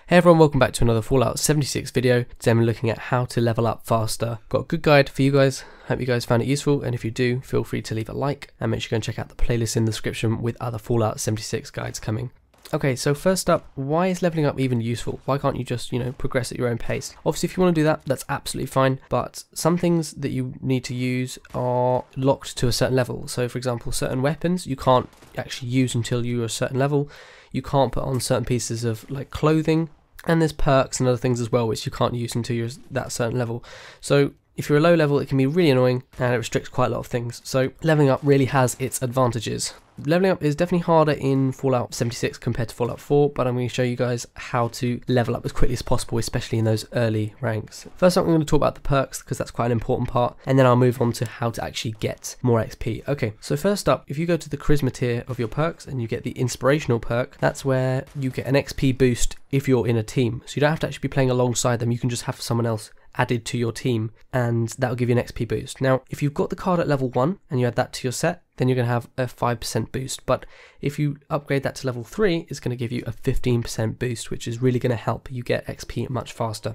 Hey everyone, welcome back to another Fallout 76 video. Today I'm looking at how to level up faster. Got a good guide for you guys. Hope you guys found it useful, and if you do, feel free to leave a like and make sure you go and check out the playlist in the description with other Fallout 76 guides coming. Okay, so first up, why is leveling up even useful? Why can't you just, progress at your own pace? Obviously, if you want to do that, that's absolutely fine, but some things that you need to use are locked to a certain level. So for example, certain weapons you can't actually use until you're a certain level. You can't put on certain pieces of like clothing, and there's perks and other things as well which you can't use until you're that certain level. So if you're a low level, it can be really annoying and it restricts quite a lot of things. So leveling up really has its advantages. Leveling up is definitely harder in Fallout 76 compared to Fallout 4, but I'm going to show you guys how to level up as quickly as possible, especially in those early ranks. First up, I'm going to talk about the perks because that's quite an important part, and then I'll move on to how to actually get more XP. Okay, so first up, if you go to the Charisma tier of your perks and you get the Inspirational perk, that's where you get an XP boost if you're in a team. So you don't have to actually be playing alongside them, you can just have someone else added to your team and that'll give you an XP boost. Now, if you've got the card at level 1 and you add that to your set, then you're going to have a 5% boost, but if you upgrade that to level 3, it's going to give you a 15% boost, which is really going to help you get XP much faster.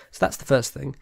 So that's the first thing.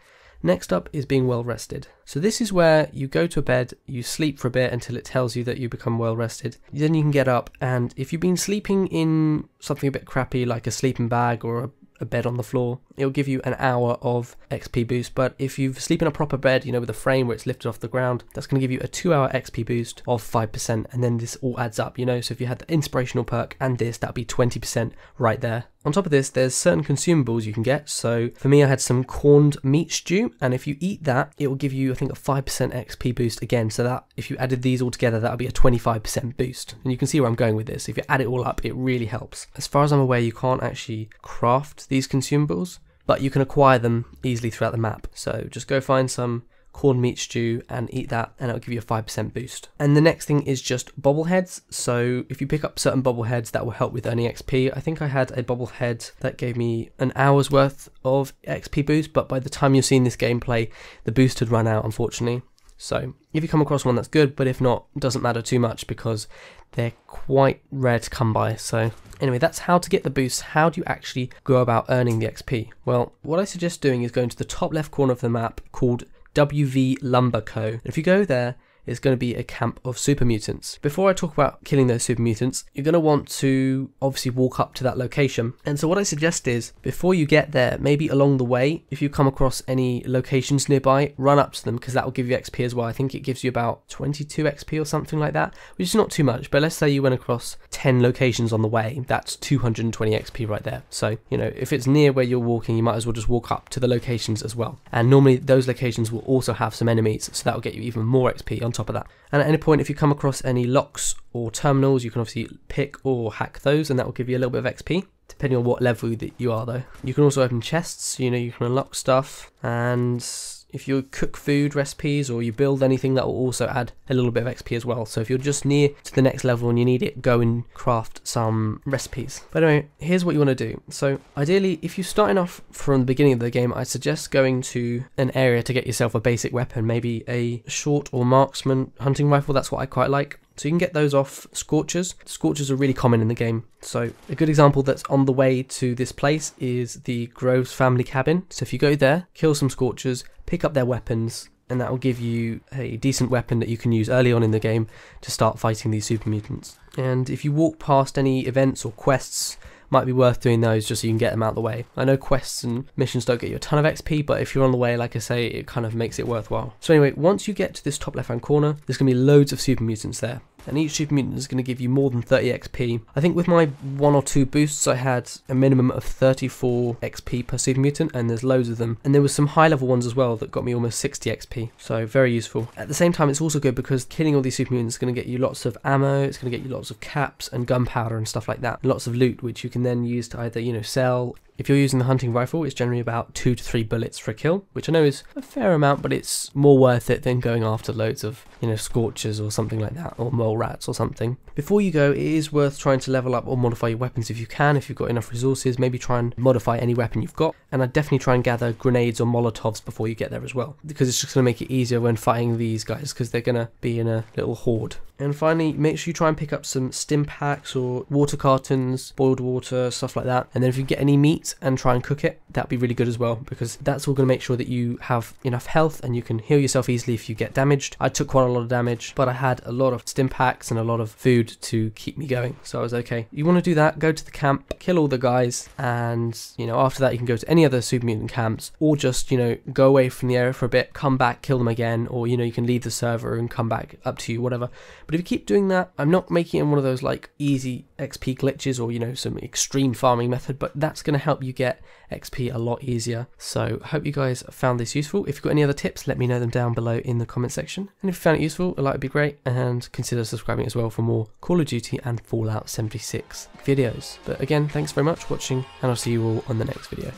Next up is being well rested. So this is where you go to bed, you sleep for a bit until it tells you that you become well rested. Then you can get up, and if you've been sleeping in something a bit crappy like a sleeping bag or a bed on the floor, it'll give you an hour of XP boost. But if you sleep in a proper bed, with a frame where it's lifted off the ground, that's going to give you a 2-hour XP boost of 5%, and then this all adds up, so if you had the Inspirational perk and this, that'd be 20% right there. On top of this, there's certain consumables you can get. So for me, I had some corned meat stew, and if you eat that, it will give you, I think, a 5% XP boost again. So that if you added these all together, that would be a 25% boost. And you can see where I'm going with this. If you add it all up, it really helps. As far as I'm aware, you can't actually craft these consumables, but you can acquire them easily throughout the map. So just go find some corned meat stew and eat that, and it'll give you a 5% boost. And the next thing is just Bobble Heads. So if you pick up certain Bobble Heads, that will help with earning XP. I think I had a Bobble Head that gave me an hour's worth of XP boost, but by the time you're seeing this gameplay, the boost had run out, unfortunately. So if you come across one, that's good, but if not, it doesn't matter too much because they're quite rare to come by. So anyway, that's how to get the boost. How do you actually go about earning the XP? Well, what I suggest doing is going to the top left corner of the map called WV Lumber Co. If you go there, it's going to be a camp of super mutants. Before I talk about killing those super mutants, you're going to want to obviously walk up to that location. And so what I suggest is, before you get there, maybe along the way, if you come across any locations nearby, run up to them, because that will give you XP as well. I think it gives you about 22 XP or something like that, which is not too much, but let's say you went across 10 locations on the way, that's 220 XP right there. So, if it's near where you're walking, you might as well just walk up to the locations as well. And normally those locations will also have some enemies, so that will get you even more XP on top of that. And at any point, if you come across any locks or terminals, you can obviously pick or hack those, and that will give you a little bit of XP, depending on what level that you are though. You can also open chests, you can unlock stuff, and if you cook food recipes or you build anything, that will also add a little bit of XP as well. So if you're just near to the next level and you need it, go and craft some recipes. But anyway, here's what you want to do. So ideally, if you're starting off from the beginning of the game, I suggest going to an area to get yourself a basic weapon, maybe a short or marksman hunting rifle. That's what I quite like. So you can get those off Scorchers. Scorchers are really common in the game. So a good example that's on the way to this place is the Groves family cabin. So if you go there, kill some Scorchers, pick up their weapons, and that will give you a decent weapon that you can use early on in the game to start fighting these super mutants. And if you walk past any events or quests, might be worth doing those just so you can get them out of the way. I know quests and missions don't get you a ton of XP, but if you're on the way, like I say, it kind of makes it worthwhile. So anyway, once you get to this top left hand corner, there's going to be loads of super mutants there, and each super mutant is going to give you more than 30 XP. I think with my 1 or 2 boosts, I had a minimum of 34 XP per super mutant, and there's loads of them. And there was some high level ones as well that got me almost 60 XP, so very useful. At the same time, it's also good because killing all these super mutants is going to get you lots of ammo, it's going to get you lots of caps and gunpowder and stuff like that, and lots of loot, which you can then use to either, sell. If you're using the hunting rifle, it's generally about 2 to 3 bullets for a kill, which I know is a fair amount, but it's more worth it than going after loads of, Scorchers or something like that, or mole rats or something. Before you go, it is worth trying to level up or modify your weapons if you can. If you've got enough resources, maybe try and modify any weapon you've got. And I'd definitely try and gather grenades or Molotovs before you get there as well, because it's just going to make it easier when fighting these guys, because they're going to be in a little horde. And finally, make sure you try and pick up some stim packs or water cartons, boiled water, stuff like that. And then if you get any meat and try and cook it, that'd be really good as well, because that's all going to make sure that you have enough health and you can heal yourself easily if you get damaged. I took quite a lot of damage, but I had a lot of stim packs and a lot of food to keep me going, so I was okay. You want to do that, go to the camp, kill all the guys, and after that you can go to any other super mutant camps, or just go away from the area for a bit, come back, kill them again, or you can leave the server and come back, up to you, whatever. But if you keep doing that, I'm not making it one of those like easy XP glitches or some extreme farming method, but that's going to help you get XP a lot easier. So hope you guys found this useful. If you've got any other tips, let me know them down below in the comment section. And if you found it useful, a like would be great, and consider subscribing as well for more Call of Duty and Fallout 76 videos. But again, thanks very much for watching, and I'll see you all on the next video.